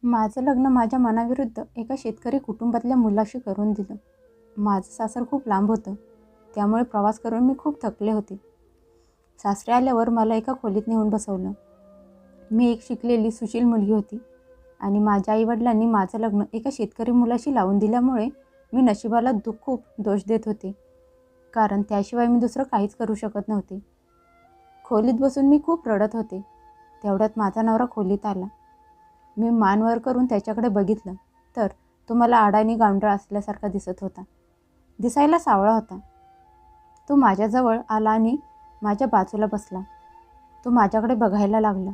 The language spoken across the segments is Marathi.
माझं लग्न माझ्या मनाविरुद्ध एका शेतकरी कुटुंबातल्या मुलाशी करून दिलं. माझं सासर खूप लांब होतं, त्यामुळे प्रवास करून मी खूप थकले होते. सासरे आल्यावर मला एका खोलीत नेऊन बसवलं. मी एक शिकलेली सुशील मुलगी होती आणि माझ्या आईवडिलांनी माझं लग्न एका शेतकरी मुलाशी लावून दिल्यामुळे मी नशिबाला खूप दोष देत होते, कारण त्याशिवाय मी दुसरं काहीच करू शकत नव्हते. खोलीत बसून मी खूप रडत होते. तेवढ्यात माझा नवरा खोलीत आला. मी मान वर करून त्याच्याकडे बघितलं तर तो मला आडानी गावंढळ असल्यासारखा दिसत होता. दिसायला सावळा होता. तो माझ्याजवळ आला आणि माझ्या बाजूला बसला. तो माझ्याकडे बघायला लागला.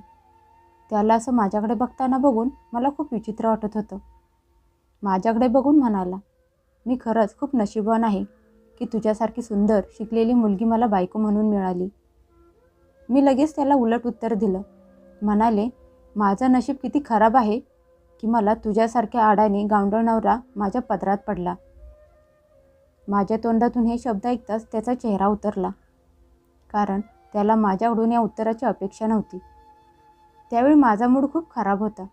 त्याला असं माझ्याकडे बघताना बघून मला खूप विचित्र वाटत होतं. माझ्याकडे बघून म्हणाला, "मी खरंच खूप नशीबवान आहे की तुझ्यासारखी सुंदर शिकलेली मुलगी मला बायको म्हणून मिळाली." मी लगेच त्याला उलट उत्तर दिलं. म्हणाले, "माझं नशीब किती खराब आहे की मला तुझ्यासारख्या आडाने गावंढळ नवरा माझ्या पदरात पडला." माझ्या तोंडातून हे शब्द ऐकताच त्याचा चेहरा उतरला, कारण त्याला माझ्याकडून या उत्तराची अपेक्षा नव्हती. त्यावेळी माझा मूड खूप खराब होता,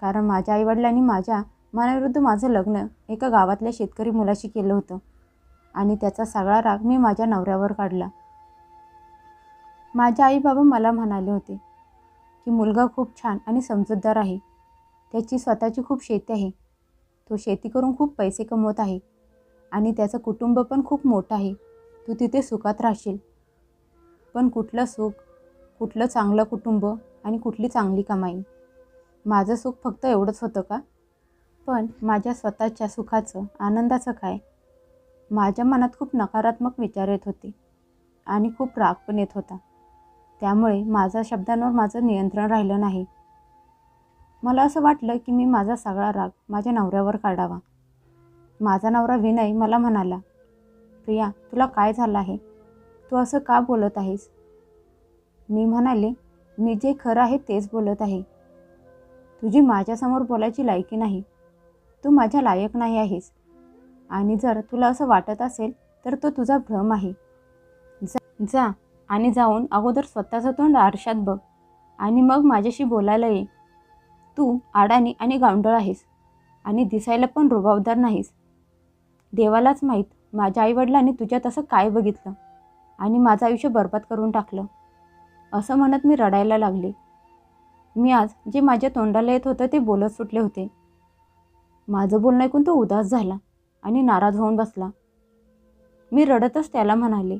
कारण माझ्या आईवडिलांनी माझ्या मनाविरुद्ध माझं लग्न एका गावातल्या शेतकरी मुलाशी केलं होतं आणि त्याचा सगळा राग मी माझ्या नवऱ्यावर काढला. माझे आई बाबा मला म्हणाले होते की मुलगा खूप छान आणि समजूतदार आहे. त्याची स्वतःची खूप शेती आहे. तो शेती करून खूप पैसे कमवत आहे आणि त्याचं कुटुंब पण खूप मोठं आहे. तू तिथे सुखात राहशील. पण कुठलं सुख, कुठलं चांगलं कुटुंब आणि कुठली चांगली कमाई? माझं सुख फक्त एवढंच होतं का? पण माझ्या स्वतःच्या सुखाचं, आनंदाचं काय? माझ्या मनात खूप नकारात्मक विचार येत होते आणि खूप राग पण येत होता. त्यामुळे माझ्या शब्दांवर माझं नियंत्रण राहिलं नाही. मला असं वाटलं की मी माझा सगळा राग माझ्या नवऱ्यावर काढावा. माझा नवरा विनय मला म्हणाला, "प्रिया, तुला काय झालं आहे? तू असं का बोलत आहेस?" मी म्हणाले, "मी जे खरं आहे तेच बोलत आहे. तुझी माझ्यासमोर बोलायची लायकी नाही. तू माझ्या लायक नाही आहेस आणि जर तुला असं वाटत असेल तर तो तुझा भ्रम आहे. जा आणि जाऊन अगोदर स्वतःचं तोंड आरशात बघ आणि मग माझ्याशी बोलायला ये. तू आडानी आणि गावंढळ आहेस आणि दिसायला पण रुबाबदार नाहीस. देवालाच माहीत माझ्या आईवडिलांनी तुझ्यात असं काय बघितलं आणि माझं आयुष्य बरबाद करून टाकलं." असं म्हणत मी रडायला लागले. मी आज जे माझ्या तोंडाला येत होतं ते बोलत सुटले होते. माझं बोलणं ऐकून तो उदास झाला आणि नाराज होऊन बसला. मी रडतच त्याला म्हणाले,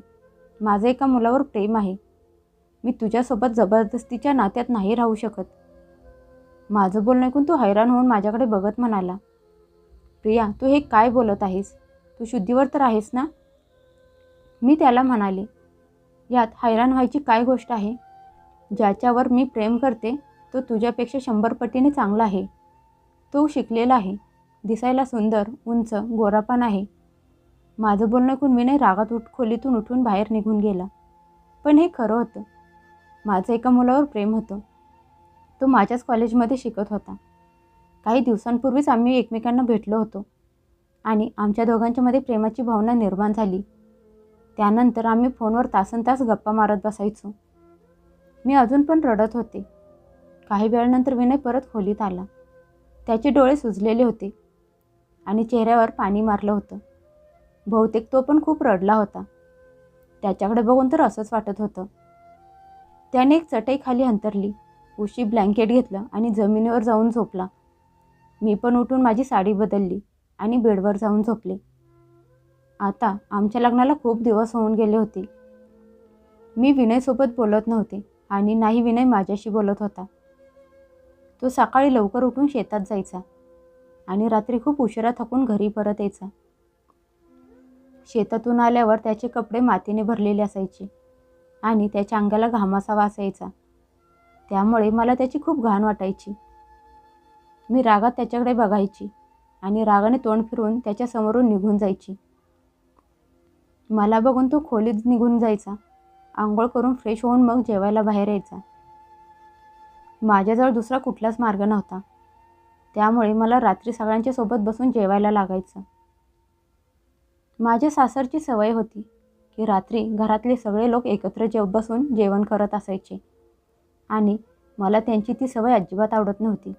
"माझं एका मुलावर प्रेम आहे. मी तुझ्यासोबत जबरदस्तीच्या नात्यात नाही राहू शकत." माझं बोलणं ऐकून तो हैराण होऊन माझ्याकडे बघत म्हणाला, "प्रिया, तू हे काय बोलत आहेस? तू शुद्धीवर तर आहेस ना?" मी त्याला म्हणाले, "यात हैराण व्हायची काय गोष्ट आहे? ज्याच्यावर मी प्रेम करते तो तुझ्यापेक्षा 100 पटीने चांगला आहे. तो शिकलेला आहे, दिसायला सुंदर, उंच, गोरा पण आहे." माझं बोलणं ऐकून विनय रागात खोलीतून उठून बाहेर निघून गेला. पण हे खरं होतं. माझं एका मुलावर प्रेम होतं. तो माझ्याच कॉलेजमध्ये शिकत होता. काही दिवसांपूर्वीच आम्ही एकमेकांना भेटलो होतो आणि आमच्या दोघांच्यामध्ये प्रेमाची भावना निर्माण झाली. त्यानंतर आम्ही फोनवर तासनतास गप्पा मारत बसायचो. मी अजून पण रडत होते. काही वेळानंतर विनय परत खोलीत आला. त्याचे डोळे सुजलेले होते आणि चेहऱ्यावर पाणी मारलं होतं. बहुतेक तो पण खूप रडला होता. त्याच्याकडे बघून तर असंच वाटत होतं. त्याने एक चटई खाली अंथरली, उशी ब्लँकेट घेतलं आणि जमिनीवर जाऊन झोपला. मी पण उठून माझी साडी बदलली आणि बेडवर जाऊन झोपले. आता आमच्या लग्नाला खूप दिवस होऊन गेले होते. मी विनयसोबत बोलत नव्हते आणि नाही विनय माझ्याशी बोलत होता. तो सकाळी लवकर उठून शेतात जायचा आणि रात्री खूप उशिरा थकून घरी परत यायचा. शेतातून आल्यावर त्याचे कपडे मातीने भरलेले असायचे आणि त्याच्या अंगाला घामाचा वास यायचा. त्यामुळे मला त्याची खूप घाण वाटायची. मी रागात त्याच्याकडे बघायची आणि रागाने तोंड फिरवून त्याच्या समोरून निघून जायची. मला बघून तो खोलीत निघून जायचा. आंघोळ करून फ्रेश होऊन मग जेवायला बाहेर यायचा. माझ्याजवळ दुसरा कुठलाच मार्ग नव्हता. त्यामुळे मला रात्री सगळ्यांच्या सोबत बसून जेवायला लागायचं. माझ्या सासरची सवय होती की रात्री घरातले सगळे लोक एकत्र बसून जेवण करत असायचे आणि मला त्यांची ती सवय अजिबात आवडत नव्हती.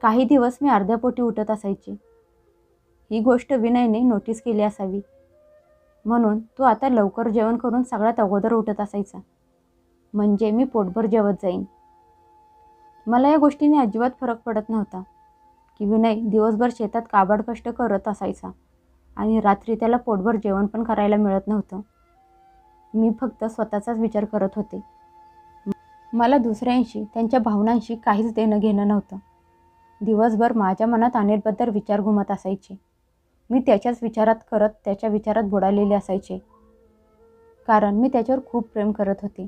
काही दिवस मी अर्ध्या पोटी उठत असायचे. ही गोष्ट विनयने नोटीस केली असावी, म्हणून तो आता लवकर जेवण करून सगळ्यात अगोदर उठत असायचा, म्हणजे मी पोटभर जेवत जाईन. मला या गोष्टीने अजिबात फरक पडत नव्हता की विनय दिवसभर शेतात काबाड कष्ट करत असायचा आणि रात्री त्याला पोटभर जेवण पण करायला मिळत नव्हतं. मी फक्त स्वतःचाच विचार करत होते. मला दुसऱ्यांशी, त्यांच्या भावनांशी काहीच देणं घेणं नव्हतं. दिवसभर माझ्या मनात अनिलबद्दल विचार घुमत असायचे. मी त्याच्याच विचारात करत त्याच्या विचारात बुडालेले असायचे, कारण मी त्याच्यावर खूप प्रेम करत होते.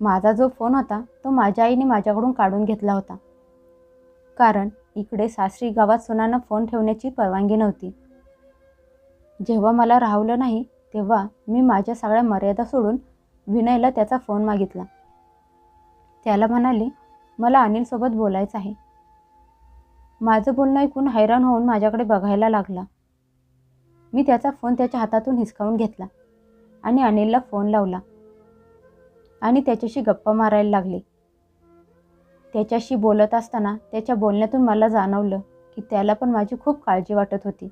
माझा जो फोन होता तो माझ्या आईने माझ्याकडून काढून घेतला होता, कारण इकडे सासरी गावात सुनांना फोन ठेवण्याची परवानगी नव्हती. जेव्हा मला राहवलं नाही तेव्हा मी माझ्या सगळ्या मर्यादा सोडून विनयला त्याचा फोन मागितला. त्याला म्हणाले, मला अनिलसोबत बोलायचं आहे. माझं बोलणं ऐकून हैराण होऊन माझ्याकडे बघायला लागला. मी त्याचा फोन त्याच्या हातातून हिसकावून घेतला आणि अनिलला फोन लावला आणि त्याच्याशी गप्पा मारायला लागले. त्याच्याशी बोलत असताना त्याच्या बोलण्यातून मला जाणवलं की त्याला पण माझी खूप काळजी वाटत होती.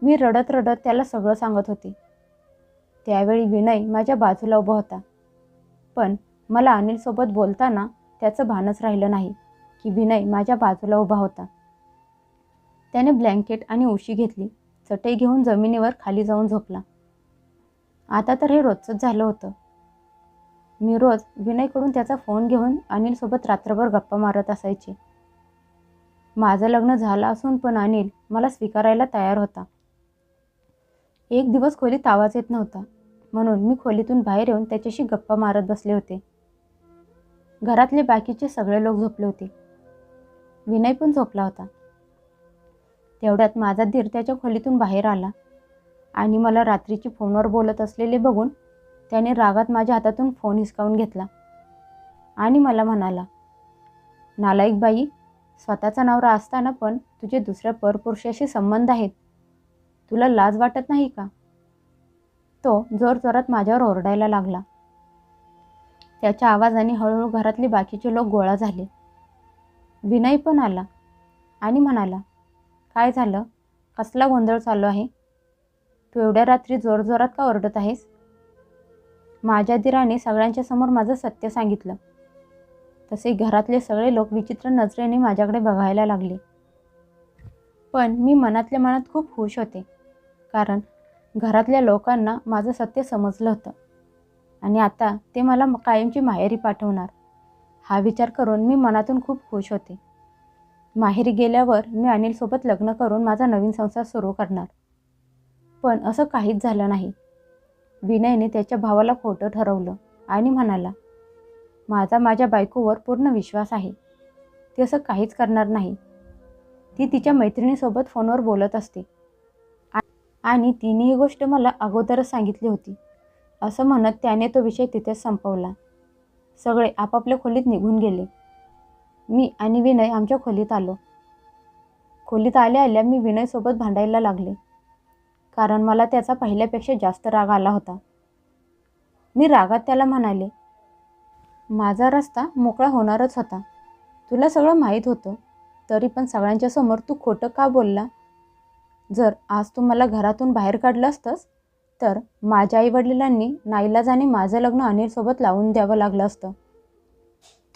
मी रडत रडत त्याला सगळं सांगत होते. त्यावेळी विनय माझ्या बाजूला उभा होता, पण मला अनिलसोबत बोलताना त्याचं भानच राहिलं नाही की विनय माझ्या बाजूला उभा होता. त्याने ब्लँकेट आणि उशी घेतली, चटई घेऊन जमिनीवर खाली जाऊन झोपला. आता तर हे रोजचंच झालं होतं. मी रोज विनयकडून त्याचा फोन घेऊन अनिलसोबत रात्रभर गप्पा मारत असायचे. माझं लग्न झालं असून पण अनिल मला स्वीकारायला तयार होता. एक दिवस खोलीत आवाज येत नव्हता, म्हणून मी खोलीतून बाहेर येऊन त्याच्याशी गप्पा मारत बसले होते. घरातले बाकीचे सगळे लोक झोपले होते. विनय पण झोपला होता. तेवढ्यात माझा धीर त्याच्या खोलीतून बाहेर आला आणि मला रात्रीची फोनवर बोलत असलेले बघून त्याने रागात माझ्या हातातून फोन हिसकावून घेतला आणि मला म्हणाला, नालायक बाई, स्वतःचा नवरा असताना पण तुझे दुसऱ्या परपुरुषाशी संबंध आहेत. तुला लाज वाटत नाही का? तो जोरजोरात माझ्यावर ओरडायला लागला. त्याच्या आवाजाने हळूहळू घरातले बाकीचे लोक गोळा झाले. विनय पण आला आणि म्हणाला, काय झालं? कसला गोंधळ चालू आहे? तू एवढ्या रात्री जोरजोरात का ओरडत आहेस? माझ्या धीराने सगळ्यांच्या समोर माझं सत्य सांगितलं. तसे घरातले सगळे लोक विचित्र नजरेने माझ्याकडे बघायला लागले. पण मी मनातल्या मनात खूप खुश होते, कारण घरातल्या लोकांना माझं सत्य समजलं होतं आणि आता ते मला कायमची माहेरी पाठवणार हा विचार करून मी मनातून खूप खुश होते. माहेरी गेल्यावर मी अनिलसोबत लग्न करून माझा नवीन संसार सुरू करणार. पण असं काहीच झालं नाही. विनयने त्याच्या भावाला खोटं ठरवलं आणि म्हणाला, माझ्या बायकोवर पूर्ण विश्वास आहे. ती असं काहीच करणार नाही. ती तिच्या मैत्रिणीसोबत फोनवर बोलत असते आणि तिने ही गोष्ट मला अगोदरच सांगितली होती, असं म्हणत त्याने तो विषय तिथेच संपवला. सगळे आपापल्या खोलीत निघून गेले. मी आणि विनय आमच्या खोलीत आलो. खोलीत आल्या आल्या मी विनयसोबत भांडायला लागले, कारण मला त्याचा पहिल्यापेक्षा जास्त राग आला होता. मी रागात त्याला म्हणाले, माझा रस्ता मोकळा होणारच होता. तुला सगळं माहीत होतं, तरी पण सगळ्यांच्या समोर तू खोटं का बोलला? जर आज तू मला घरातून बाहेर काढलं असतंस तर माझ्या आईवडिलांनी नाईलाजाने माझं लग्न अनिलसोबत लावून द्यावं लागलं असतं.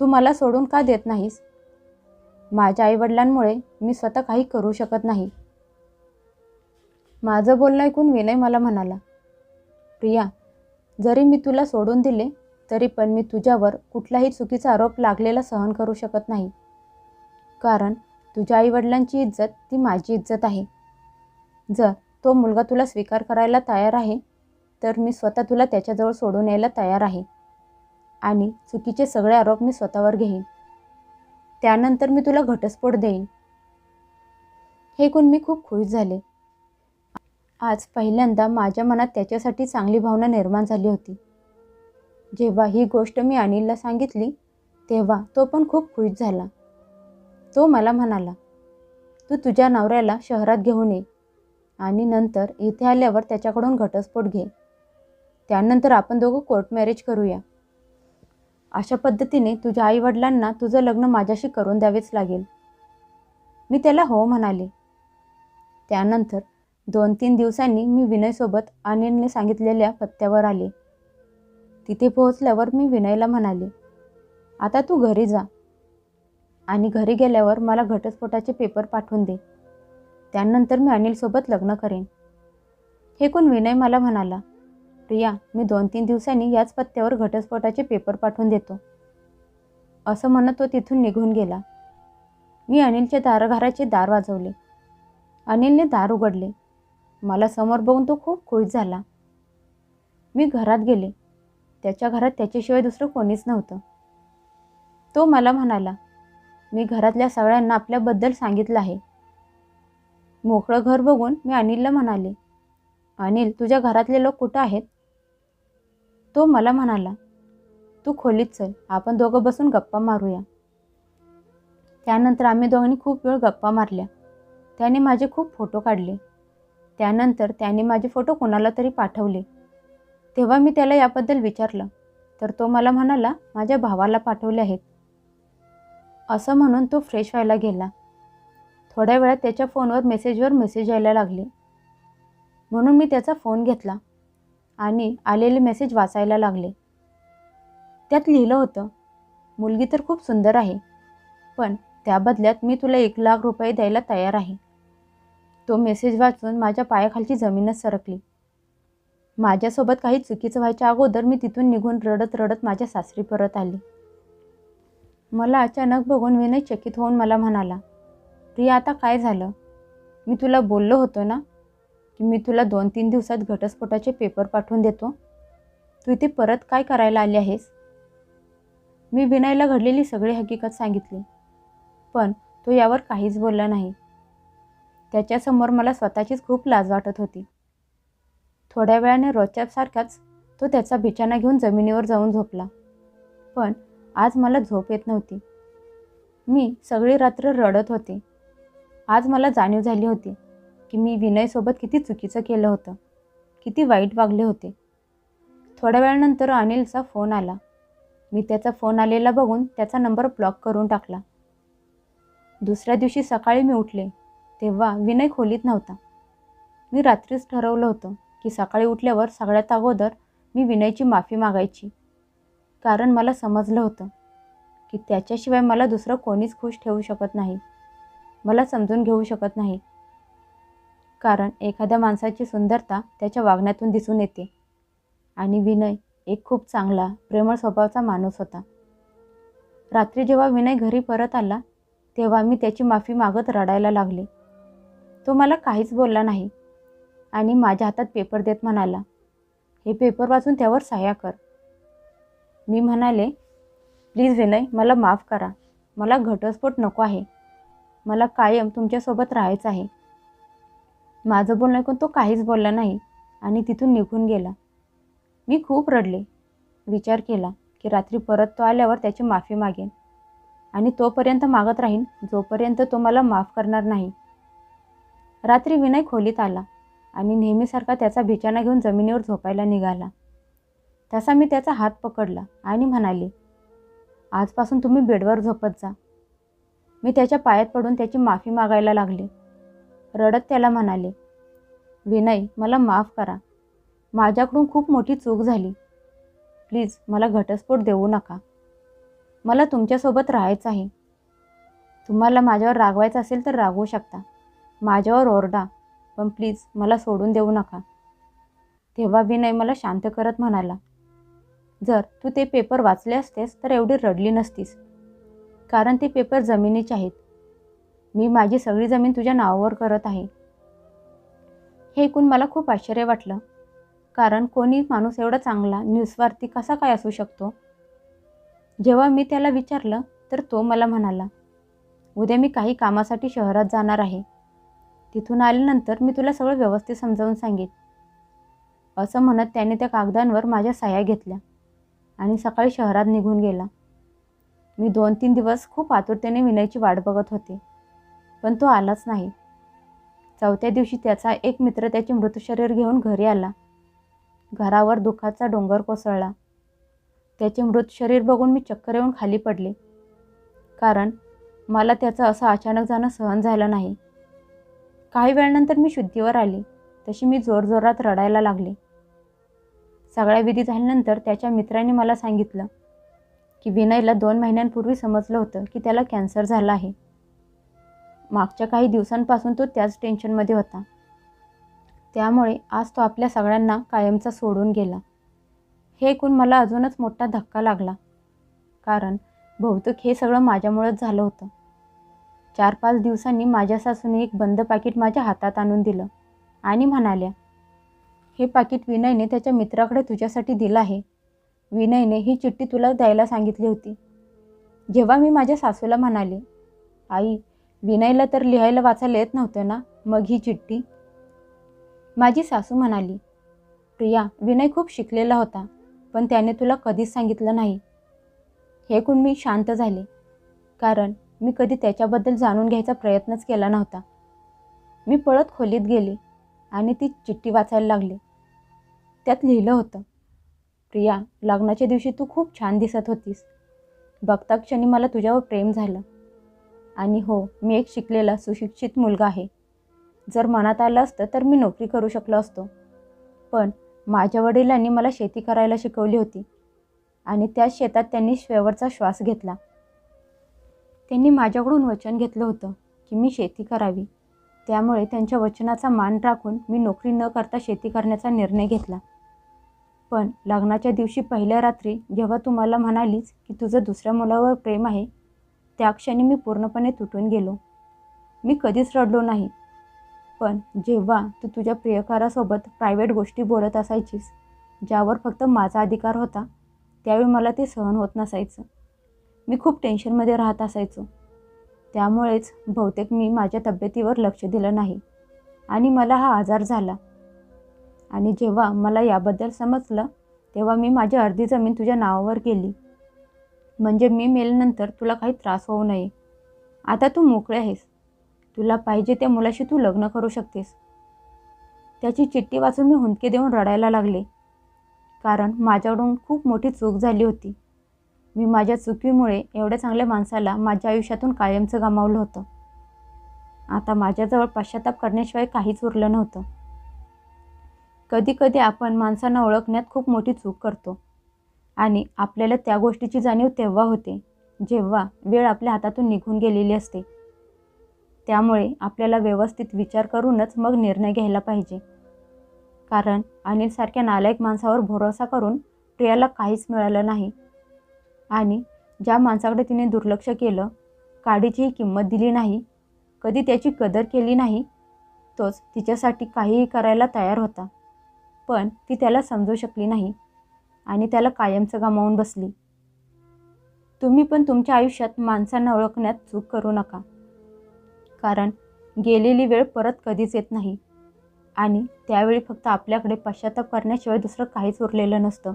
तू मला सोडून का देत नाहीस? माझ्या आईवडिलांमुळे मी स्वतः काही करू शकत नाही. माझं बोलणं ऐकून विनय मला म्हणाला, प्रिया, जरी मी तुला सोडून दिले तरी पण मी तुझ्यावर कुठलाही चुकीचा आरोप लागलेला सहन करू शकत नाही, कारण तुझ्या आईवडिलांची इज्जत ती माझी इज्जत आहे. जर तो मुलगा तुला स्वीकार करायला तयार आहे तर मी स्वतः तुला त्याच्याजवळ सोडून यायला तयार आहे आणि चुकीचे सगळे आरोप मी स्वतःवर घेईन. त्यानंतर मी तुला घटस्फोट देईन. हे ऐकून मी खूप खुश झाले. आज पहिल्यांदा माझ्या मनात त्याच्यासाठी चांगली भावना निर्माण झाली होती. जेव्हा ही गोष्ट मी अनिलला सांगितली तेव्हा तो पण खूप खुश झाला. तो मला म्हणाला, तू तुझ्या नवऱ्याला शहरात घेऊन ये आणि नंतर इथे आल्यावर त्याच्याकडून घटस्फोट घे. त्यानंतर आपण दोघं कोर्ट मॅरेज करूया. अशा पद्धतीने तुझ्या आईवडिलांना तुझं लग्न माझ्याशी करून द्यावेच लागेल. मी त्याला हो म्हणाले. त्यानंतर 2-3 दिवसांनी मी विनयसोबत अनिलने सांगितलेल्या पत्त्यावर आले. तिथे पोहोचल्यावर मी विनयला म्हणाले, आता तू घरी जा आणि घरी गेल्यावर मला घटस्फोटाचे पेपर पाठवून दे. त्यानंतर मी अनिलसोबत लग्न करेन. हे ऐकून विनय मला म्हणाला, प्रिया, मी 2-3 दिवसांनी याच पत्त्यावर घटस्फोटाचे पेपर पाठवून देतो. असं म्हणत तो तिथून निघून गेला. मी अनिलच्या घराचे दार वाजवले. अनिलने दार उघडले. मला समोर बघून तो खूप खुश झाला. मी घरात गेले. त्याच्या घरात त्याच्याशिवाय दुसरं कोणीच नव्हतं. तो मला म्हणाला, मी घरातल्या सगळ्यांना आपल्याबद्दल सांगितलं आहे. मोकळं घर बघून मी अनिलला म्हणाले, अनिल, तुझ्या घरातले लोक कुठं आहेत? तो मला म्हणाला, तू खोलीत चल, आपण दोघं बसून गप्पा मारूया. त्यानंतर आम्ही दोघांनी खूप वेळ गप्पा मारल्या. त्याने माझे खूप फोटो काढले. त्यानंतर त्याने माझे फोटो कोणाला तरी पाठवले. तेव्हा मी त्याला याबद्दल विचारलं, तर तो मला म्हणाला, माझ्या भावाला पाठवले आहेत. असं म्हणून तो फ्रेश व्हायला गेला. थोड्या वेळात त्याच्या फोनवर मेसेज यायला लागले. म्हणून मी त्याचा फोन घेतला आणि आलेले मेसेज वाचायला लागले. त्यात लिहिलं होतं, मुलगी तर खूप सुंदर आहे, पण त्या बदल्यात मी तुला 1,00,000 रुपये द्यायला तयार आहे. तो मेसेज वाचून माझ्या पायाखालची जमीनच सरकली. माझ्यासोबत काही चुकीचं व्हायच्या अगोदर मी तिथून निघून रडत रडत माझ्या सासरी परत आले. मला अचानक बघून विनय चकित होऊन मला म्हणाला, प्रिया, आता काय झालं? मी तुला बोललो होतो ना की मी तुला 2-3 दिवसात घटस्फोटाचे पेपर पाठवून देतो. तू इथे परत काय करायला आली आहेस? मी विनयला घडलेली सगळी हकीकत सांगितली, पण तो यावर काहीच बोलला नाही. त्याच्यासमोर मला स्वतःचीच खूप लाज वाटत होती. थोड्या वेळाने रोजच्यासारखाच तो त्याचा बिछाना घेऊन जमिनीवर जाऊन झोपला. पण आज मला झोप येत नव्हती. मी सगळी रात्र रडत होते. आज मला जाणीव झाली होती की मी विनयसोबत किती चुकीचं केलं होतं, किती वाईट वागले होते. थोड्या वेळानंतर अनिलचा फोन आला. मी त्याचा फोन आलेला बघून त्याचा नंबर ब्लॉक करून टाकला. दुसऱ्या दिवशी सकाळी मी उठले तेव्हा विनय खोलीत नव्हता. मी रात्रीच ठरवलं होतं की सकाळी उठल्यावर सगळ्यात अगोदर मी विनयची माफी मागायची, कारण मला समजलं होतं की त्याच्याशिवाय मला दुसरं कोणीच खुश ठेवू शकत नाही, मला समजून घेऊ शकत नाही. कारण एखाद्या माणसाची सुंदरता त्याच्या वागण्यातून दिसून येते आणि विनय एक खूप चांगला, प्रेमळ स्वभावाचा माणूस होता. रात्री जेव्हा विनय घरी परत आला तेव्हा मी त्याची माफी मागत रडायला लागले. तो मला काहीच बोलला नाही आणि माझ्या हातात पेपर देत म्हणाला, हे पेपर वाचून त्यावर सह्या कर. मी म्हणाले, प्लीज विनय, मला माफ करा. मला घटस्फोट नको आहे. मला कायम तुमच्यासोबत राहायचं आहे. माझं बोलणं ऐकून तो काहीच बोलला नाही आणि तिथून निघून गेला. मी खूप रडले. विचार केला की रात्री परत तो आल्यावर त्याची माफी मागेन आणि तोपर्यंत मागत राहीन जोपर्यंत तो मला माफ करणार नाही. रात्री विनय खोलीत आला आणि नेहमीसारखा त्याचा बिछाना घेऊन जमिनीवर झोपायला निघाला. तसा मी त्याचा हात पकडला आणि म्हणाले, आजपासून तुम्ही बेडवर झोपत जा. मी त्याच्या पायात पडून त्याची माफी मागायला लागले. रडत त्याला म्हणाले, विनय, मला माफ करा. माझ्याकडून खूप मोठी चूक झाली. प्लीज मला घटस्फोट देऊ नका. मला तुमच्यासोबत राहायचं आहे. तुम्हाला माझ्यावर रागवायचं असेल तर रागवू शकता, माझ्यावर ओरडा, पण प्लीज मला सोडून देऊ नका. तेव्हा विनय मला शांत करत म्हणाला, जर तू ते पेपर वाचले असतेस तर एवढी रडली नसतीस, कारण ते पेपर जमिनीचे आहेत. मी माझी सगळी जमीन तुझ्या नावावर करत आहे. हे ऐकून मला खूप आश्चर्य वाटलं, कारण कोणी माणूस एवढा चांगला, निस्वार्थी कसा काय असू शकतो? जेव्हा मी त्याला विचारलं तर तो मला म्हणाला, उद्या मी काही कामासाठी शहरात जाणार आहे. तिथून आल्यानंतर मी तुला सगळं व्यवस्थित समजावून सांगेन. असं म्हणत त्याने त्या कागदांवर माझ्या सह्या घेतल्या आणि सकाळी शहरात निघून गेला. मी 2-3 दिवस खूप आतुरतेने विनयची वाट बघत होते, पण तो आलाच नाही. चौथ्या दिवशी त्याचा एक मित्र त्याचे मृत शरीर घेऊन घरी आला. घरावर दुःखाचा डोंगर कोसळला. त्याचे मृत शरीर बघून मी चक्कर येऊन खाली पडले, कारण मला त्याचं असं अचानक जाणं सहन झालं नाही. काही वेळानंतर मी शुद्धीवर आले तशी मी जोरजोरात रडायला लागले. सगळ्या विधी झाल्यानंतर त्याच्या मित्रांनी मला सांगितलं की विनयला 2 महिन्यांपूर्वी समजलं होतं की त्याला कॅन्सर झाला आहे. मागच्या काही दिवसांपासून तो त्याच टेन्शनमध्ये होता. त्यामुळे आज तो आपल्या सगळ्यांना कायमचा सोडून गेला. हे ऐकून मला अजूनच मोठा धक्का लागला, कारण बहुतेक हे सगळं माझ्यामुळेच झालं होतं. 4-5 दिवसांनी माझ्या सासूने एक बंद पाकीट माझ्या हातात आणून दिलं आणि म्हणाल्या, हे पाकीट विनयने त्याच्या मित्राकडे तुझ्यासाठी दिलं आहे. विनयने ही चिठ्ठी तुला द्यायला सांगितली होती. जेव्हा मी माझ्या सासूला म्हणाले, आई, विनयला तर लिहायला वाचायला येत नव्हतं ना, मग ही चिठ्ठी? माझी सासू म्हणाली, प्रिया, विनय खूप शिकलेला होता, पण त्याने तुला कधीच सांगितलं नाही. हे ऐकून मी शांत झाले, कारण मी कधी त्याच्याबद्दल जाणून घ्यायचा प्रयत्नच केला नव्हता. मी पळत खोलीत गेले आणि ती चिठ्ठी वाचायला लागले. त्यात लिहिलं होतं, प्रिया, लग्नाच्या दिवशी तू खूप छान दिसत होतीस. बघता क्षणी मला तुझ्यावर प्रेम झालं. आणि हो, मी एक शिकलेला सुशिक्षित मुलगा आहे. जर मनात आलं असतं तर मी नोकरी करू शकलो असतो, पण माझ्या वडिलांनी मला शेती करायला शिकवली होती आणि त्याच शेतात त्यांनी शेवटचा श्वास घेतला. त्यांनी माझ्याकडून वचन घेतलं होतं की मी शेती करावी. त्यामुळे त्यांच्या वचनाचा मान राखून मी नोकरी न करता शेती करण्याचा निर्णय घेतला. पण लग्नाच्या दिवशी पहिल्या रात्री जेव्हा तू मला म्हणालीस की तुझं दुसऱ्या मुलावर प्रेम आहे, त्या क्षणी मी पूर्णपणे तुटून गेलो. मी कधीच रडलो नाही, पण जेव्हा तू तुझ्या प्रियकरासोबत प्रायव्हेट गोष्टी बोलत असायचीस, ज्यावर फक्त माझा अधिकार होता, त्यावेळी मला ते सहन होत नसायचं. मी खूप टेन्शनमध्ये राहत असायचो. त्यामुळेच बहुतेक मी माझ्या तब्येतीवर लक्ष दिलं नाही आणि मला हा आजार झाला. आणि जेव्हा मला याबद्दल समजलं, तेव्हा मी माझी अर्धी जमीन तुझ्या नावावर केली, म्हणजे मी मेल्यानंतर तुला काही त्रास होऊ नये. आता तू मोकळे आहेस. तुला पाहिजे त्या मुलाशी तू लग्न करू शकतेस. त्याची चिठ्ठी वाचून मी हुंदके देऊन रडायला लागले, कारण माझ्याकडून खूप मोठी चूक झाली होती. मी माझ्या चुकीमुळे एवढ्या चांगल्या माणसाला माझ्या आयुष्यातून कायमचं गमावलं होतं. आता माझ्याजवळ पश्चाताप करण्याशिवाय काहीच उरलं नव्हतं. कधी आपण माणसांना ओळखण्यात खूप मोठी चूक करतो आणि आपल्याला त्या गोष्टीची जाणीव तेव्हा होते जेव्हा वेळ आपल्या हातातून निघून गेलेली असते. त्यामुळे आपल्याला व्यवस्थित विचार करूनच मग निर्णय घ्यायला पाहिजे, कारण अनिलसारख्या नालायक माणसावर भरोसा करून प्रियाला काहीच मिळालं नाही आणि ज्या माणसाकडे तिने दुर्लक्ष केलं, काडीचीही किंमत दिली नाही, कधी त्याची कदर केली नाही, तोच तिच्यासाठी काहीही करायला तयार होता. पण ती त्याला समजू शकली नाही आणि त्याला कायमचं गमावून बसली. तुम्ही पण तुमच्या आयुष्यात माणसांना ओळखण्यात चूक करू नका, कारण गेलेली वेळ परत कधीच येत नाही आणि त्यावेळी फक्त आपल्याकडे पश्चाताप करण्याशिवाय दुसरं काहीच उरलेलं नसतं.